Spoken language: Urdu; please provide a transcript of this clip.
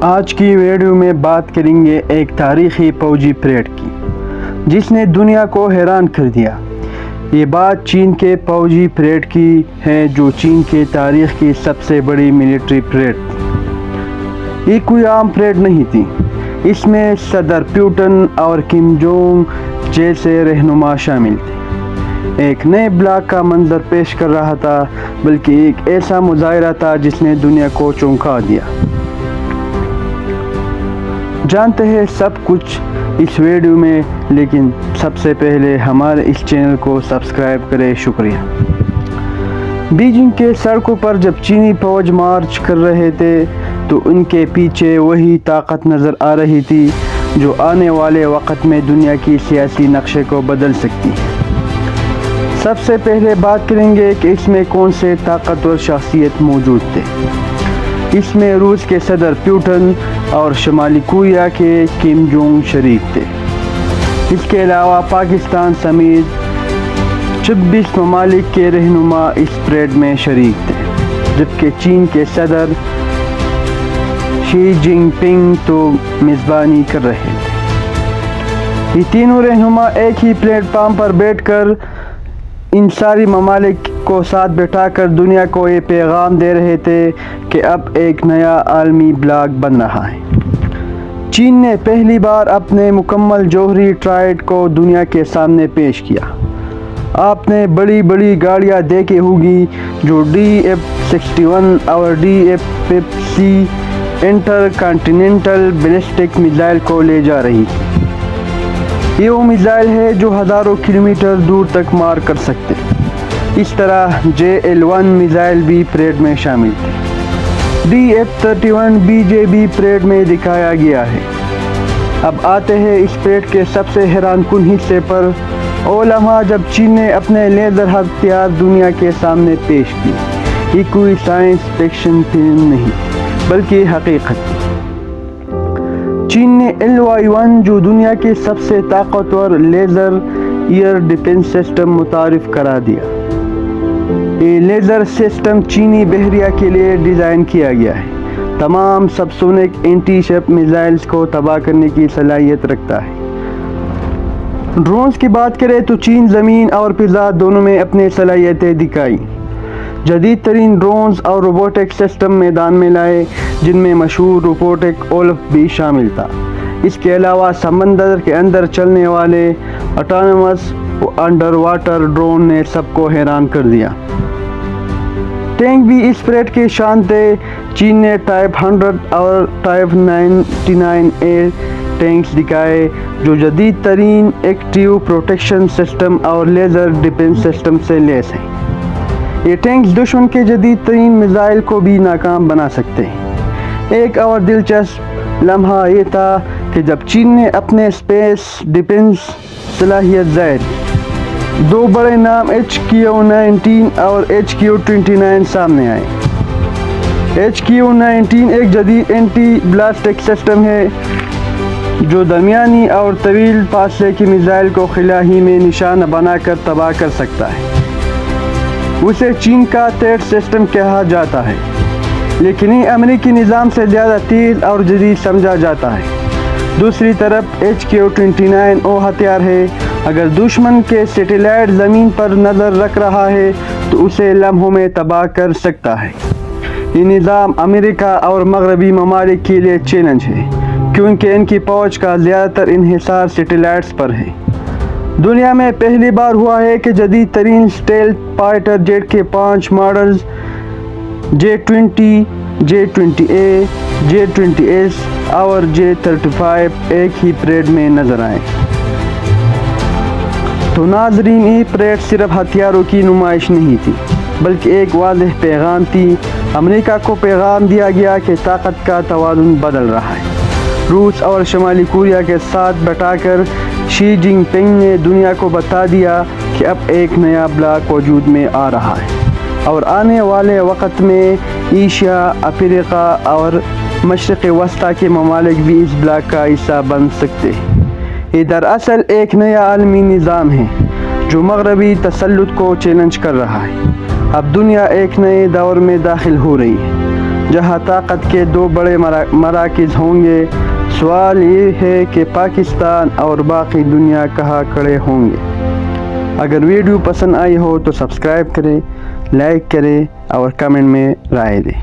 آج کی ویڈیو میں بات کریں گے ایک تاریخی فوجی پریڈ کی جس نے دنیا کو حیران کر دیا۔ یہ بات چین کے فوجی پریڈ کی ہے جو چین کے تاریخ کی سب سے بڑی ملٹری پریڈ تھی۔ یہ کوئی عام پریڈ نہیں تھی، اس میں صدر پوٹن اور کم جونگ جیسے رہنما شامل تھے۔ ایک نئے بلاک کا منظر پیش کر رہا تھا، بلکہ ایک ایسا مظاہرہ تھا جس نے دنیا کو چونکا دیا۔ جانتے ہیں سب کچھ اس ویڈیو میں، لیکن سب سے پہلے ہمارے اس چینل کو سبسکرائب کریں۔ شکریہ۔ بیجنگ کے سڑکوں پر جب چینی فوج مارچ کر رہے تھے تو ان کے پیچھے وہی طاقت نظر آ رہی تھی جو آنے والے وقت میں دنیا کی سیاسی نقشے کو بدل سکتی ہے۔ سب سے پہلے بات کریں گے کہ اس میں کون سے طاقتور شخصیت موجود تھے۔ اس میں روس کے صدر پوٹن اور شمالی کوریا کے کم جونگ شریک تھے۔ اس کے علاوہ پاکستان سمیت 26 ممالک کے رہنما اس پریڈ میں شریک تھے، جبکہ چین کے صدر شی جن پنگ تو میزبانی کر رہے تھے۔ یہ تینوں رہنما ایک ہی پلیٹ فارم پر بیٹھ کر ان ساری ممالک کو ساتھ بٹھا کر دنیا کو یہ پیغام دے رہے تھے کہ اب ایک نیا عالمی بلاک بن رہا ہے۔ چین نے پہلی بار اپنے مکمل جوہری ٹرائیڈ کو دنیا کے سامنے پیش کیا۔ آپ نے بڑی بڑی گاڑیاں دیکھی ہوگی جو DF-61 اور DF-50 inter continental ballistic missile کو لے جا رہی تھی۔ یہ وہ میزائل ہے جو ہزاروں کلومیٹر دور تک مار کر سکتے۔ اس طرح JL-1 میزائل بھی پریڈ میں شامل تھے۔ DF-31 BJ بھی پریڈ میں دکھایا گیا ہے۔ اب آتے ہیں اس پریڈ کے سب سے حیران کن حصے پر، وہ لمحہ جب چین نے اپنے لیزر ہتھیار دنیا کے سامنے پیش کی۔ یہ کوئی سائنس فکشن فلم نہیں، بلکہ حقیقت۔ چین نے LY-1 جو دنیا کے سب سے طاقتور لیزر ایئر ڈیفنس سسٹم متعارف کرا دیا۔ یہ لیزر سسٹم چینی بحریہ کے لیے ڈیزائن کیا گیا ہے۔ تمام سب سونک اینٹی شپ میزائلز کو تباہ کرنے کی صلاحیت رکھتا ہے۔ ڈرونز کی بات کریں تو چین زمین اور فضا دونوں میں اپنی صلاحیتیں دکھائی۔ جدید ترین ڈرونز اور روبوٹک سسٹم میدان میں لائے، جن میں مشہور روبوٹک اولف بھی شامل تھا۔ اس کے علاوہ سمندر کے اندر چلنے والے آٹونومس انڈر واٹر ڈرون نے سب کو حیران کر دیا۔ ٹینک بھی اس پریڈ کی شان تھے۔ چین نے ٹائپ 100 اور ٹائپ 99A ٹینکس دکھائے جو جدید ترین ایکٹیو پروٹیکشن سسٹم اور لیزر ڈیفنس سسٹم سے لیس ہیں۔ یہ ٹینکس دشمن کے جدید ترین میزائل کو بھی ناکام بنا سکتے ہیں۔ ایک اور دلچسپ لمحہ یہ تھا کہ جب چین نے اپنے اسپیس ڈیفنس صلاحیت ظاہر کی، دو بڑے نام HQ-19 اور HQ-29 سامنے آئے۔ HQ-19 ایک جدید اینٹی بلاسٹک سسٹم ہے جو درمیانی اور طویل فاصلے کی میزائل کو خلا ہی میں نشانہ بنا کر تباہ کر سکتا ہے۔ اسے چین کا تھیٹ سسٹم کہا جاتا ہے، لیکن یہ امریکی نظام سے زیادہ تیز اور جدید سمجھا جاتا ہے۔ دوسری طرف HQ-29 وہ ہتھیار ہے، اگر دشمن کے سیٹلائٹ زمین پر نظر رکھ رہا ہے تو اسے لمحوں میں تباہ کر سکتا ہے۔ یہ نظام امریکہ اور مغربی ممالک کے لیے چیلنج ہے، کیونکہ ان کی فوج کا زیادہ تر انحصار سیٹلائٹس پر ہے۔ دنیا میں پہلی بار ہوا ہے کہ جدید ترین اسٹیلتھ فائٹر جیٹ کے 5 ماڈلز J-20، J-20A، J-20S اور J-35 ایک ہی پریڈ میں نظر آئے۔ تو ناظرین، یہ پریڈ صرف ہتھیاروں کی نمائش نہیں تھی، بلکہ ایک واضح پیغام تھی۔ امریکہ کو پیغام دیا گیا کہ طاقت کا توازن بدل رہا ہے۔ روس اور شمالی کوریا کے ساتھ بٹھا کر شی جن پنگ نے دنیا کو بتا دیا کہ اب ایک نیا بلاک وجود میں آ رہا ہے، اور آنے والے وقت میں ایشیا، افریقہ اور مشرق وسطیٰ کے ممالک بھی اس بلاک کا حصہ بن سکتے ہیں۔ یہ دراصل ایک نیا عالمی نظام ہے جو مغربی تسلط کو چیلنج کر رہا ہے۔ اب دنیا ایک نئے دور میں داخل ہو رہی ہے۔ جہاں طاقت کے دو بڑے مراکز ہوں گے۔ سوال یہ ہے کہ پاکستان اور باقی دنیا کہاں کھڑے ہوں گے؟ اگر ویڈیو پسند آئی ہو تو سبسکرائب کریں، لائک کریں اور کمنٹ میں رائے دیں۔